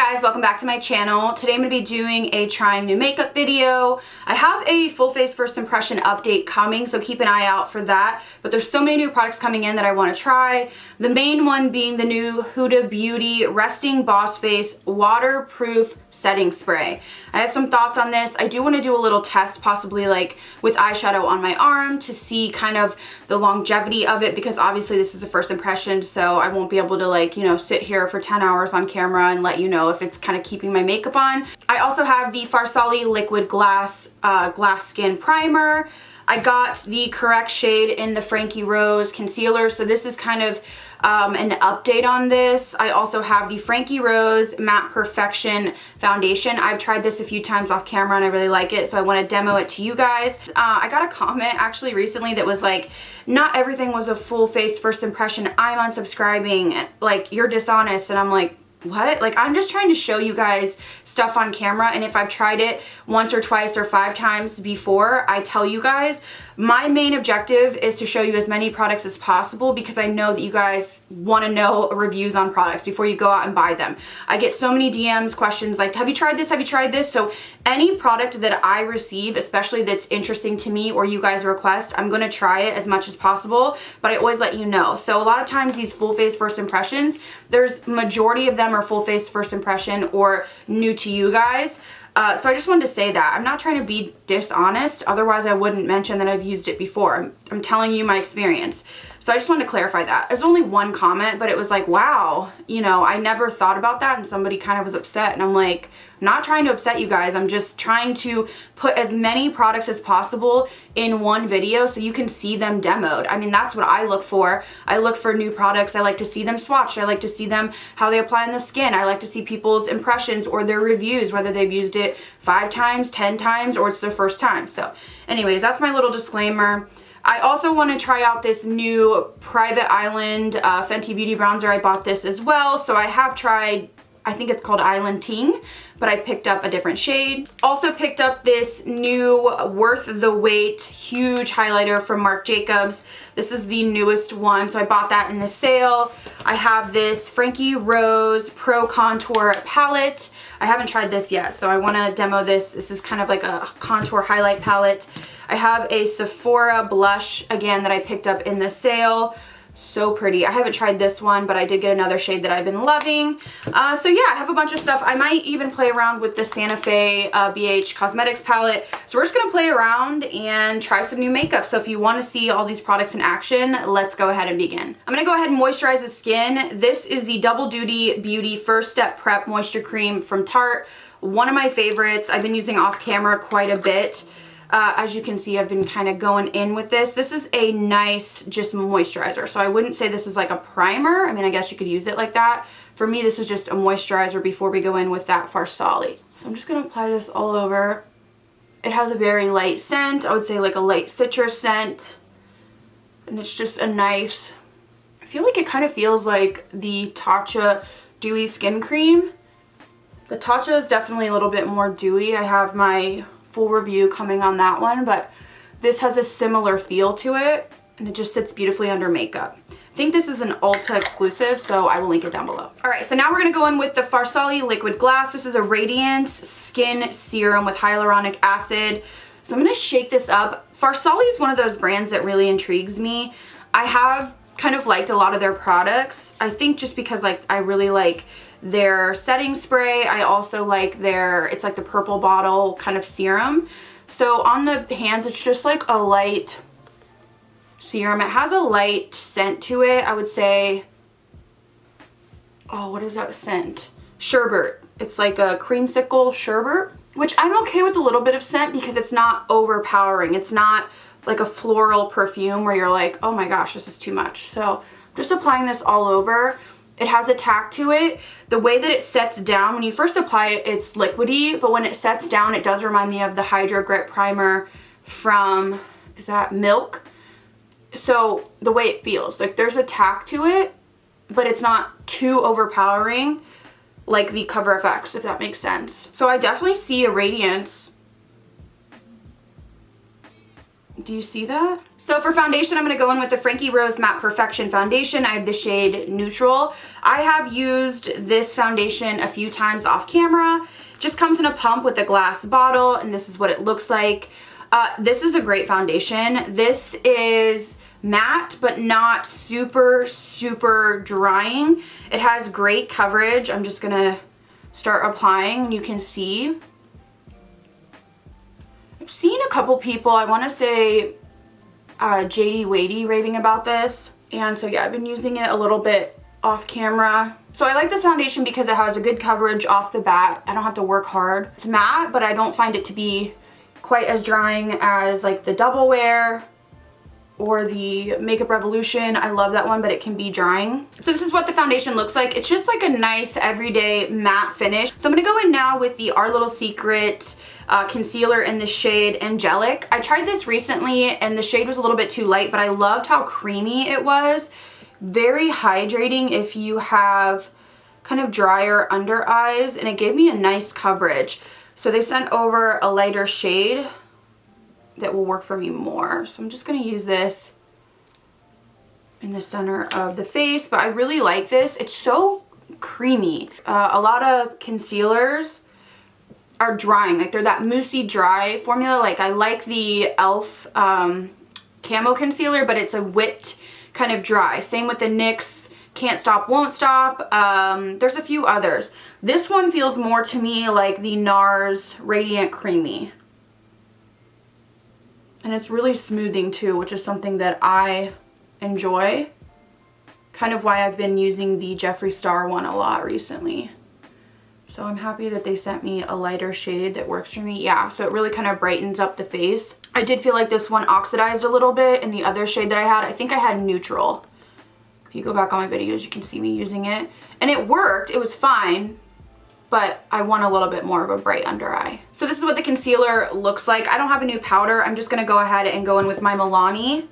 guys, welcome back to my channel. Today I'm going to be doing a trying new makeup video. I have a full face first impression update coming, so keep an eye out for that. But there's so many new products coming in that I want to try. The main one being the new Huda Beauty Resting Boss Face Waterproof Setting Spray. I have some thoughts on this. I do want to do a little test, possibly like with eyeshadow on my arm to see kind of the longevity of it, because obviously this is a first impression, so I won't be able to like, you know, sit here for 10 hours on camera and let you know if it's kind of keeping my makeup on. I also have the Farsali Liquid Glass Skin Primer. I got the correct shade in the Frankie Rose Concealer, so this is kind of an update on this. I also have the Frankie Rose Matte Perfection Foundation. I've tried this a few times off camera and I really like it, so I want to demo it to you guys. I got a comment actually recently that was like, not everything was a full face first impression. I'm unsubscribing. Like, you're dishonest. And I'm like, what? Like, I'm just trying to show you guys stuff on camera, and if I've tried it once or twice or 5 times before, I tell you guys. My main objective is to show you as many products as possible, because I know that you guys want to know reviews on products before you go out and buy them. I get so many DMs, questions like, have you tried this? Have you tried this? So any product that I receive, especially that's interesting to me or you guys request, I'm going to try it as much as possible, but I always let you know. So a lot of times these full face first impressions, there's majority of them are full face first impression or new to you guys. So I just wanted to say that. I'm not trying to be dishonest, otherwise I wouldn't mention that I've used it before. I'm telling you my experience. So I just wanted to clarify that. There's only one comment, but it was like, wow, you know, I never thought about that, and somebody kind of was upset, and I'm like, I'm not trying to upset you guys. I'm just trying to put as many products as possible in one video so you can see them demoed. I mean, that's what I look for. I look for new products. I like to see them swatched. I like to see them, how they apply on the skin. I like to see people's impressions or their reviews, whether they've used it 5 times, 10 times, or it's their first time. So anyways, that's my little disclaimer. I also want to try out this new Private Island Fenty Beauty bronzer. I bought this as well. So I have tried, I think it's called Island Ting, but I picked up a different shade. Also picked up this new Worth the Wait huge highlighter from Marc Jacobs. This is the newest one, so I bought that in the sale. I have this Frankie Rose Pro Contour palette. I haven't tried this yet, so I want to demo this. This is kind of like a contour highlight palette. I have a Sephora blush, again, that I picked up in the sale. So pretty. I haven't tried this one, but I did get another shade that I've been loving. So yeah, I have a bunch of stuff. I might even play around with the Santa Fe BH Cosmetics palette. So we're just going to play around and try some new makeup. So if you want to see all these products in action, let's go ahead and begin. I'm going to go ahead and moisturize the skin. This is the Double Duty Beauty First Step Prep Moisture Cream from Tarte. One of my favorites. I've been using off camera quite a bit. As you can see, I've been kind of going in with this. This is a nice just moisturizer. So I wouldn't say this is like a primer. I mean, I guess you could use it like that. For me, this is just a moisturizer before we go in with that Farsali. So I'm just going to apply this all over. It has a very light scent. I would say like a light citrus scent. And it's just a nice, I feel like it kind of feels like the Tatcha Dewy Skin Cream. The Tatcha is definitely a little bit more dewy. I have my full review coming on that one, but this has a similar feel to it, and it just sits beautifully under makeup. I think this is an Ulta exclusive, so I will link it down below. Alright, so now we're going to go in with the Farsali Liquid Glass. This is a Radiance Skin Serum with hyaluronic acid. So I'm going to shake this up. Farsali is one of those brands that really intrigues me. I have kind of liked a lot of their products. I think just because like I really like their setting spray. I also like their, it's like the purple bottle kind of serum. So on the hands, it's just like a light serum. It has a light scent to it. I would say, oh, what is that scent? Sherbet. It's like a creamsicle sherbet, which I'm okay with a little bit of scent because it's not overpowering. It's not like a floral perfume where you're like, oh my gosh, this is too much. So just applying this all over. It has a tack to it. The way that it sets down, when you first apply it, it's liquidy, but when it sets down, it does remind me of the Hydro Grip Primer from, is that Milk? So the way it feels, like there's a tack to it, but it's not too overpowering like the Cover FX, if that makes sense. So I definitely see a radiance Do you see that? So for foundation, I'm going to go in with the Frankie Rose Matte Perfection Foundation. I have the shade Neutral. I have used this foundation a few times off camera. Just comes in a pump with a glass bottle, and this is what it looks like. This is a great foundation. This is matte, but not super, super drying. It has great coverage. I'm just going to start applying, and you can see. I've seen a couple people, I want to say JD Wadey, raving about this. And so yeah, I've been using it a little bit off camera. So I like this foundation because it has a good coverage off the bat. I don't have to work hard. It's matte, but I don't find it to be quite as drying as like the Double Wear or the Makeup Revolution. I love that one, but it can be drying. So this is what the foundation looks like. It's just like a nice everyday matte finish. So I'm gonna go in now with the Our Little Secret concealer in the shade Angelic. I tried this recently and the shade was a little bit too light, but I loved how creamy it was. Very hydrating if you have kind of drier under eyes, and it gave me a nice coverage. So they sent over a lighter shade that will work for me more. So I'm just going to use this in the center of the face, but I really like this. It's so creamy. A lot of concealers are drying, like they're that moussey dry formula. Like I like the e.l.f. Camo concealer, but it's a whipped kind of dry. Same with the NYX Can't Stop Won't Stop. There's a few others. This one feels more to me like the NARS Radiant Creamy. And it's really smoothing too, which is something that I enjoy. Kind of why I've been using the Jeffree Star one a lot recently. So I'm happy that they sent me a lighter shade that works for me. Yeah, so it really kind of brightens up the face. I did feel like this one oxidized a little bit, and the other shade that I think I had Neutral. If you go back on my videos, you can see me using it. And it worked, it was fine, but I want a little bit more of a bright under eye. So this is what the concealer looks like. I don't have a new powder. I'm just gonna go ahead and go in with my Milani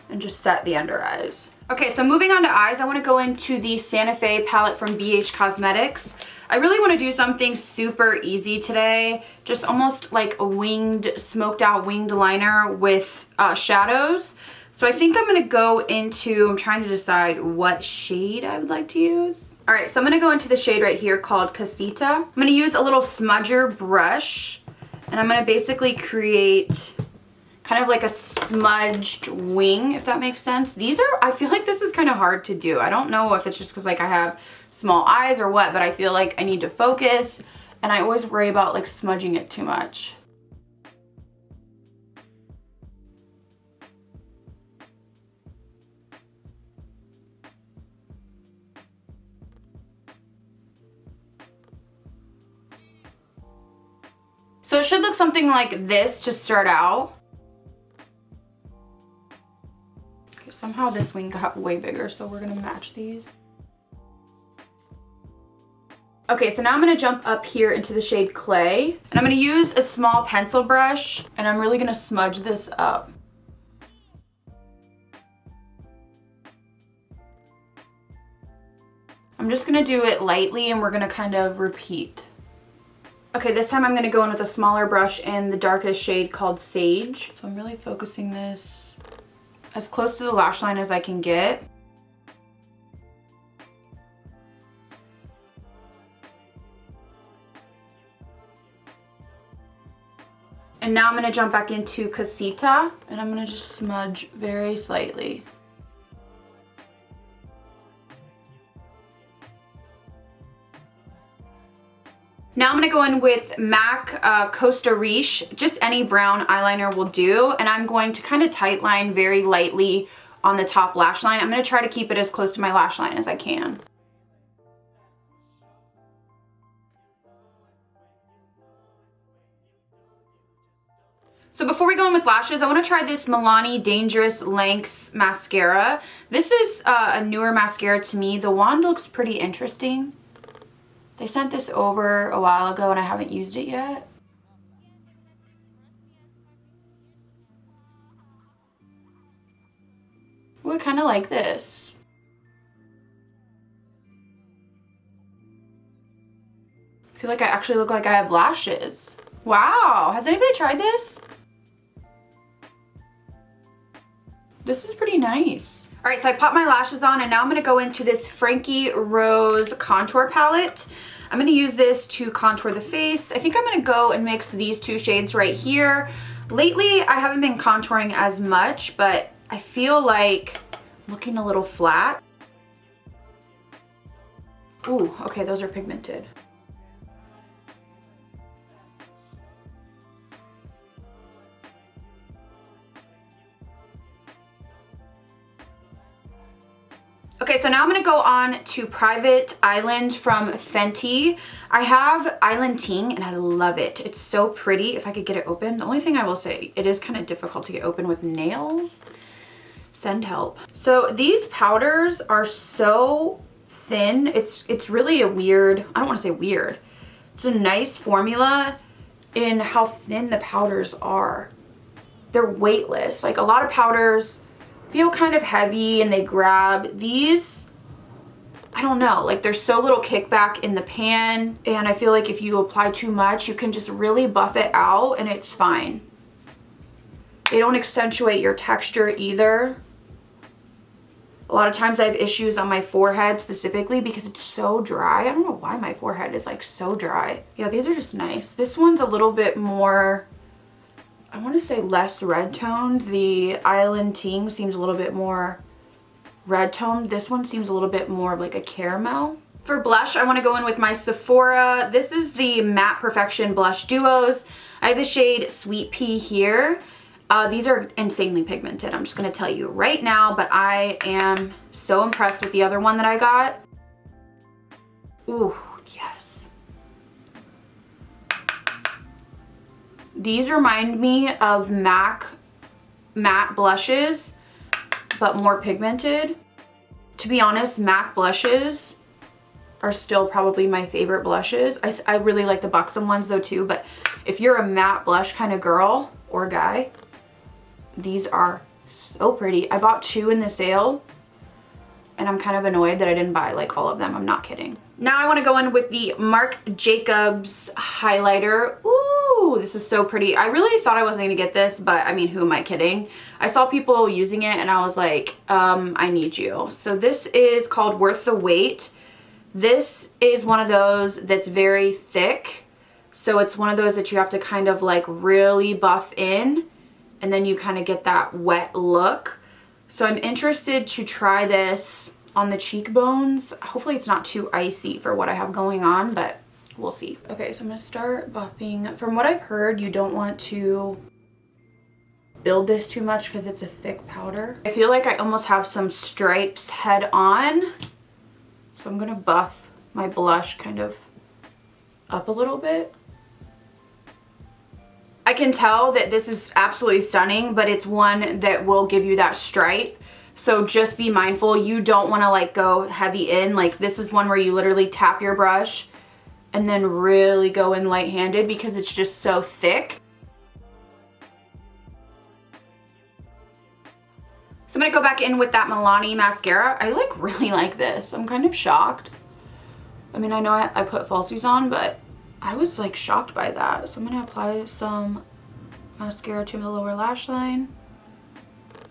and just set the under eyes. Okay, so moving on to eyes, I wanna go into the Santa Fe palette from BH Cosmetics. I really wanna do something super easy today, just almost like a smoked out winged liner with shadows. So I think I'm gonna go into, I'm trying to decide what shade I would like to use. All right, so I'm gonna go into the shade right here called Casita. I'm gonna use a little smudger brush, and I'm gonna basically create kind of like a smudged wing, if that makes sense. I feel like this is kind of hard to do. I don't know if it's just because like I have small eyes or what, but I feel like I need to focus, and I always worry about like smudging it too much. So it should look something like this to start out. Okay, somehow this wing got way bigger, so we're gonna match these. Okay, so now I'm gonna jump up here into the shade Clay, and I'm gonna use a small pencil brush, and I'm really gonna smudge this up. I'm just gonna do it lightly, and we're gonna kind of repeat. Okay, this time I'm gonna go in with a smaller brush in the darkest shade called Sage. So I'm really focusing this as close to the lash line as I can get. And now I'm gonna jump back into Casita, and I'm gonna just smudge very slightly. Now I'm gonna go in with MAC Costa Riche. Just any brown eyeliner will do, and I'm going to kind of tight line very lightly on the top lash line. I'm gonna try to keep it as close to my lash line as I can. So before we go in with lashes, I want to try this Milani Dangerous Lengths mascara. This is a newer mascara to me. The wand looks pretty interesting. They sent this over a while ago and I haven't used it yet. Ooh, I kind of like this. I feel like I actually look like I have lashes. Wow, has anybody tried this? This is pretty nice. All right, so I popped my lashes on and now I'm gonna go into this Frankie Rose contour palette. I'm gonna use this to contour the face. I think I'm gonna go and mix these two shades right here. Lately, I haven't been contouring as much, but I feel like I'm looking a little flat. Ooh, okay, those are pigmented. Okay, so now I'm gonna go on to Private Island from Fenty. I have Island Ting and I love it. It's so pretty. If I could get it open. The only thing I will say, it is kind of difficult to get open with nails. Send help. So these powders are so thin. It's really a weird, I don't want to say weird. It's a nice formula in how thin the powders are. They're weightless. Like a lot of powders feel kind of heavy and they grab. These, I don't know, like there's so little kickback in the pan, and I feel like if you apply too much, you can just really buff it out and it's fine. They don't accentuate your texture either. A lot of times I have issues on my forehead specifically because it's so dry. I don't know why my forehead is like so dry. Yeah, these are just nice. This one's a little bit more, I want to say less red toned. The Island Ting seems a little bit more red toned. This one seems a little bit more like a caramel. For blush, I want to go in with my Sephora. This is the Matte Perfection Blush Duos. I have the shade Sweet Pea here. These are insanely pigmented, I'm just going to tell you right now, but I am so impressed with the other one that I got. Ooh, yes. These remind me of MAC matte blushes, but more pigmented. To be honest, MAC blushes are still probably my favorite blushes. I really like the Buxom ones though too, but if you're a matte blush kind of girl or guy, these are so pretty. I bought 2 in the sale and I'm kind of annoyed that I didn't buy like all of them. I'm not kidding. Now I want to go in with the Marc Jacobs highlighter. Ooh, this is so pretty. I really thought I wasn't going to get this, but I mean, who am I kidding? I saw people using it and I was like, I need you. So this is called Worth the Wait. This is one of those that's very thick. So it's one of those that you have to kind of like really buff in, and then you kind of get that wet look. So I'm interested to try this on the cheekbones. Hopefully it's not too icy for what I have going on, but we'll see. Okay, so I'm gonna start buffing. From what I've heard, you don't want to build this too much because it's a thick powder. I feel like I almost have some stripes head on. So I'm gonna buff my blush kind of up a little bit. I can tell that this is absolutely stunning, but it's one that will give you that stripe. So just be mindful. You don't want to like go heavy in. Like this is one where you literally tap your brush and then really go in light-handed because it's just so thick. So I'm going to go back in with that Milani mascara. I like really like this. I'm kind of shocked. I mean, I know I put falsies on, but I was like shocked by that. So I'm going to apply some mascara to the lower lash line.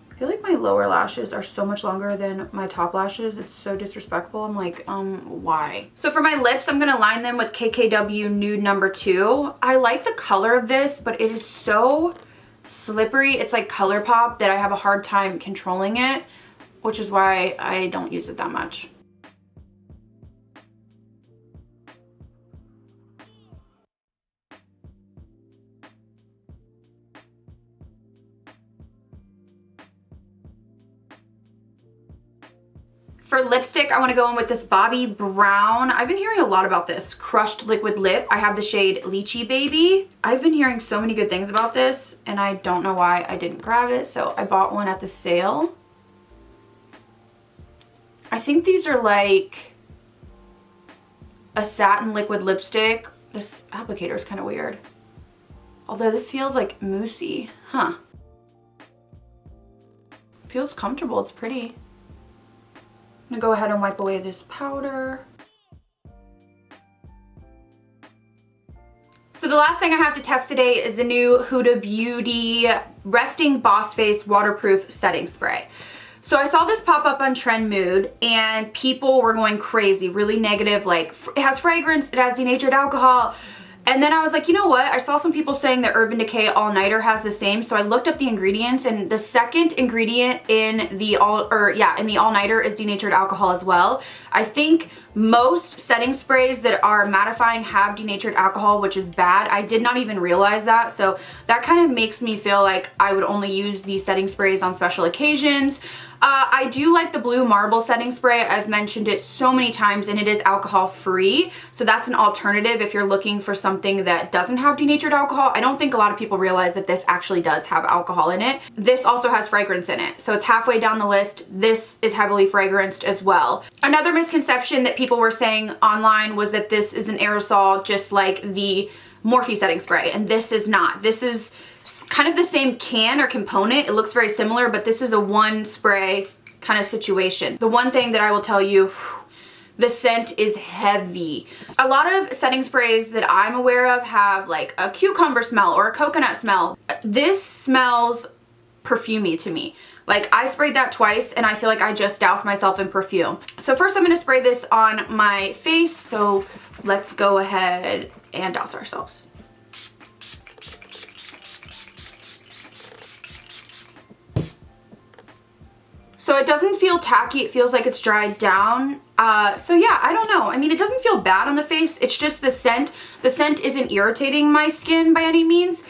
I feel like my lower lashes are so much longer than my top lashes. It's so disrespectful. I'm like, why? So for my lips, I'm going to line them with KKW Nude No. 2. I like the color of this, but it is so slippery. It's like ColourPop that I have a hard time controlling it, which is why I don't use it that much. For lipstick, I want to go in with this Bobbi Brown. I've been hearing a lot about this crushed liquid lip. I have the shade Lychee Baby. I've been hearing so many good things about this and I don't know why I didn't grab it. So I bought one at the sale. I think these are like a satin liquid lipstick. This applicator is kind of weird. Although this feels like moussey, huh? Feels comfortable, it's pretty. I'm gonna go ahead and wipe away this powder. So the last thing I have to test today is the new Huda Beauty Resting Boss Face Waterproof Setting Spray. So I saw this pop up on Trend Mood and people were going crazy, really negative, like it has fragrance, it has denatured alcohol. And then I was like, you know what? I saw some people saying that Urban Decay All Nighter has the same. So I looked up the ingredients, and the second ingredient in the All Nighter is denatured alcohol as well. I think most setting sprays that are mattifying have denatured alcohol, which is bad. I did not even realize that. So that kind of makes me feel like I would only use these setting sprays on special occasions. I do like the Blue Marble setting spray. I've mentioned it so many times, and it is alcohol free. So that's an alternative if you're looking for something that doesn't have denatured alcohol. I don't think a lot of people realize that this actually does have alcohol in it. This also has fragrance in it. So it's halfway down the list. This is heavily fragranced as well. Another misconception that people were saying online was that this is an aerosol just like the Morphe setting spray, and this is not. This is kind of the same can or component. It looks very similar, but this is a one spray kind of situation. The one thing that I will tell you, the scent is heavy. A lot of setting sprays that I'm aware of have like a cucumber smell or a coconut smell. This smells perfumey to me. Like, I sprayed that twice and I feel like I just doused myself in perfume. So first I'm gonna spray this on my face. So let's go ahead and douse ourselves. So it doesn't feel tacky, it feels like it's dried down. So yeah, I don't know. I mean, it doesn't feel bad on the face, it's just the scent. The scent isn't irritating my skin by any means.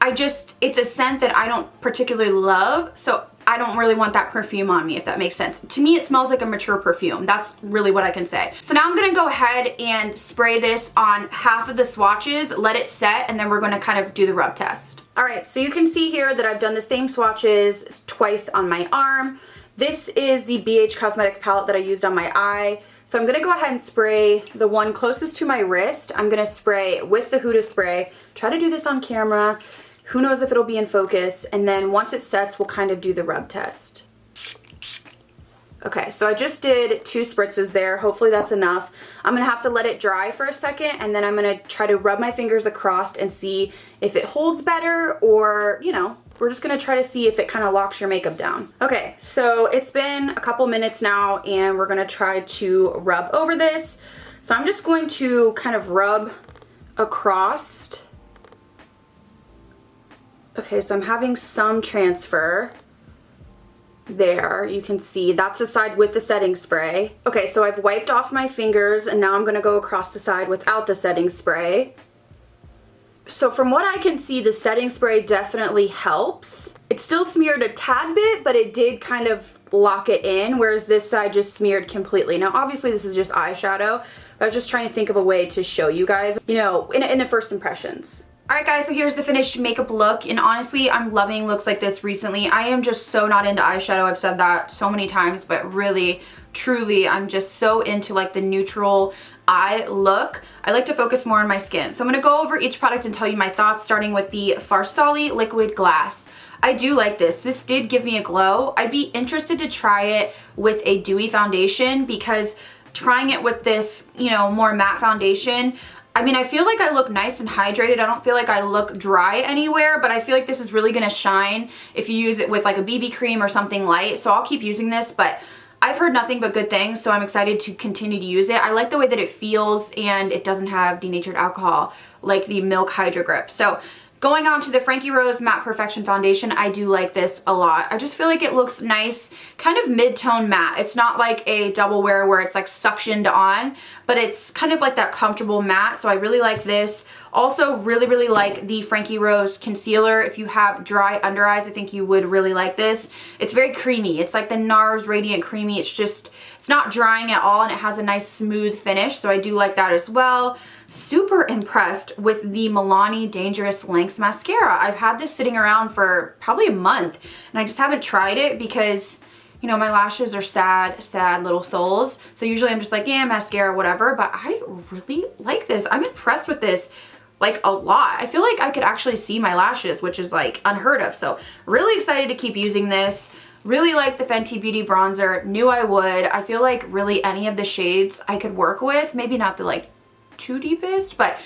It's a scent that I don't particularly love, so I don't really want that perfume on me, if that makes sense. To me, it smells like a mature perfume. That's really what I can say. So now I'm gonna go ahead and spray this on half of the swatches, let it set, and then we're gonna kind of do the rub test. All right, so you can see here that I've done the same swatches twice on my arm. This is the BH Cosmetics palette that I used on my eye. So I'm gonna go ahead and spray the one closest to my wrist. I'm gonna spray with the Huda spray. Try to do this on camera. Who knows if it'll be in focus. And then once it sets, we'll kind of do the rub test. Okay, so I just did 2 spritzes there. Hopefully that's enough. I'm gonna have to let it dry for a second, and then I'm gonna try to rub my fingers across and see if it holds better, or, you know, we're just gonna try to see if it kind of locks your makeup down. Okay, so it's been a couple minutes now, and we're gonna try to rub over this. So I'm just going to kind of rub across. Okay, so I'm having some transfer. There, you can see that's the side with the setting spray. Okay, so I've wiped off my fingers, and now I'm gonna go across the side without the setting spray. So from what I can see, the setting spray definitely helps. It still smeared a tad bit, but it did kind of lock it in, whereas this side just smeared completely. Now, obviously this is just eyeshadow, but I was just trying to think of a way to show you guys, you know, in the first impressions. Alright guys, so here's the finished makeup look, and honestly, I'm loving looks like this recently. I am just so not into eyeshadow. I've said that so many times, but really, truly, I'm just so into like the neutral eye look. I like to focus more on my skin. So I'm going to go over each product and tell you my thoughts, starting with the Farsali Liquid Glass. I do like this. This did give me a glow. I'd be interested to try it with a dewy foundation, because trying it with this, you know, more matte foundation, I mean, I feel like I look nice and hydrated. I don't feel like I look dry anywhere, but I feel like this is really gonna shine if you use it with like a BB cream or something light. So I'll keep using this, but I've heard nothing but good things, so I'm excited to continue to use it. I like the way that it feels, and it doesn't have denatured alcohol like the Milk Hydro Grip. So going on to the Frankie Rose Matte Perfection Foundation, I do like this a lot. I just feel like it looks nice, kind of mid-tone matte. It's not like a double wear where it's like suctioned on, but it's kind of like that comfortable matte, so I really like this. Also, really like the Frankie Rose Concealer. If you have dry under eyes, I think you would really like this. It's very creamy. It's like the NARS Radiant Creamy. It's not drying at all, and it has a nice smooth finish, so I do like that as well. Super impressed with the Milani Dangerous Lengths Mascara. I've had this sitting around for probably a month, and I just haven't tried it because, you know, my lashes are sad little souls. So usually I'm just like, yeah, mascara, whatever, but I really like this. I'm impressed with this, like, a lot. I feel like I could actually see my lashes, which is like unheard of. So really excited to keep using this. Really like the Fenty Beauty bronzer. Knew I would. I feel like really any of the shades I could work with. Maybe not the like too deepest, but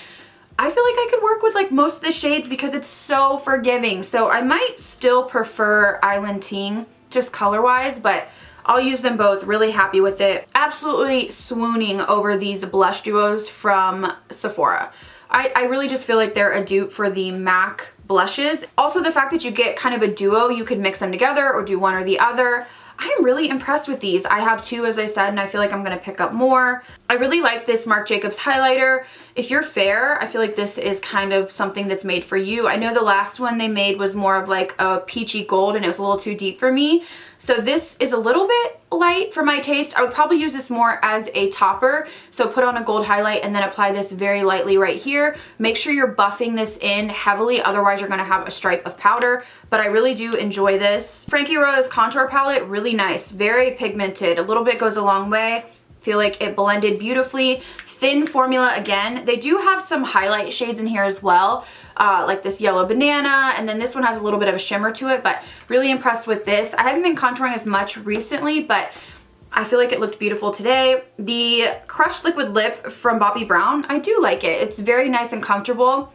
I feel like I could work with like most of the shades because it's so forgiving. So I might still prefer Island Ting just color wise, but I'll use them both. Really happy with it. Absolutely swooning over these blush duos from Sephora. I really just feel like they're a dupe for the MAC blushes. Also, the fact that you get kind of a duo, you could mix them together or do one or the other. I am really impressed with these. I have two, as I said, and I feel like I'm gonna pick up more. I really like this Marc Jacobs highlighter. If you're fair, I feel like this is kind of something that's made for you. I know the last one they made was more of like a peachy gold and it was a little too deep for me. So this is a little bit light for my taste. I would probably use this more as a topper. So put on a gold highlight and then apply this very lightly right here. Make sure you're buffing this in heavily, otherwise you're gonna have a stripe of powder. But I really do enjoy this. Frankie Rose contour palette, really nice, very pigmented. A little bit goes a long way. Feel like it blended beautifully. Thin formula again. They do have some highlight shades in here as well, like this yellow banana, and then this one has a little bit of a shimmer to it, but really impressed with this. I haven't been contouring as much recently, but I feel like it looked beautiful today. The crushed liquid lip from Bobbi Brown, I do like it. It's very nice and comfortable.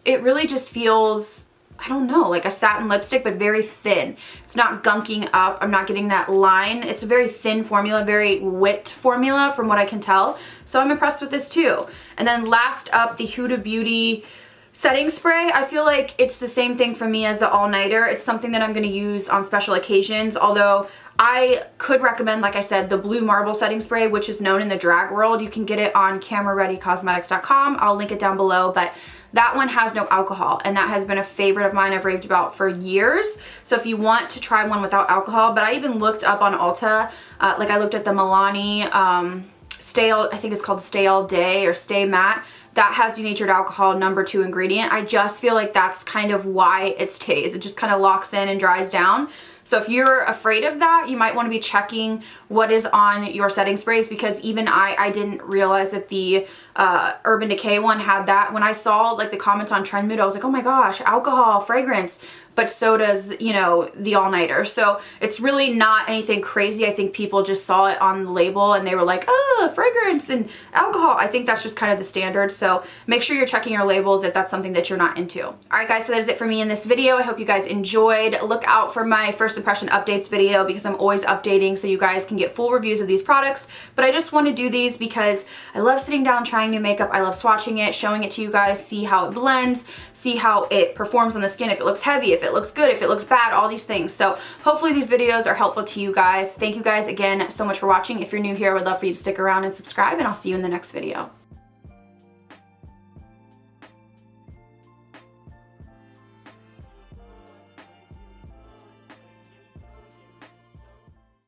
It really just feels, I don't know, like a satin lipstick, but very thin. It's not gunking up. I'm not getting that line. It's a very thin formula, very whipped formula from what I can tell. So I'm impressed with this too. And then last up, the Huda Beauty setting spray. I feel like it's the same thing for me as the all-nighter. It's something that I'm going to use on special occasions, although I could recommend, like I said, the Blue Marble setting spray, which is known in the drag world. You can get it on camerareadycosmetics.com. I'll link it down below, but that one has no alcohol, and that has been a favorite of mine I've raved about for years. So if you want to try one without alcohol, but I even looked up on Ulta, like I looked at the Milani Stay All, I think it's called Stay All Day or Stay Matte. That has denatured alcohol, #2 ingredient. I just feel like that's kind of why it stays. It just kind of locks in and dries down. So if you're afraid of that, you might want to be checking what is on your setting sprays, because even I didn't realize that the Urban Decay one had that. When I saw like the comments on Trend Mood, I was like, oh my gosh, alcohol, fragrance. But so does, you know, the all-nighter. So it's really not anything crazy. I think people just saw it on the label and they were like, oh, fragrance and alcohol. I think that's just kind of the standard. So make sure you're checking your labels if that's something that you're not into. All right, guys, so that is it for me in this video. I hope you guys enjoyed. Look out for my first impression updates video because I'm always updating so you guys can get full reviews of these products. But I just want to do these because I love sitting down trying new makeup. I love swatching it, showing it to you guys, see how it blends, see how it performs on the skin, if it looks heavy, if it looks good, if it looks bad, all these things. So hopefully these videos are helpful to you guys. Thank you guys again so much for watching. If you're new here, I would love for you to stick around and subscribe, and I'll see you in the next video.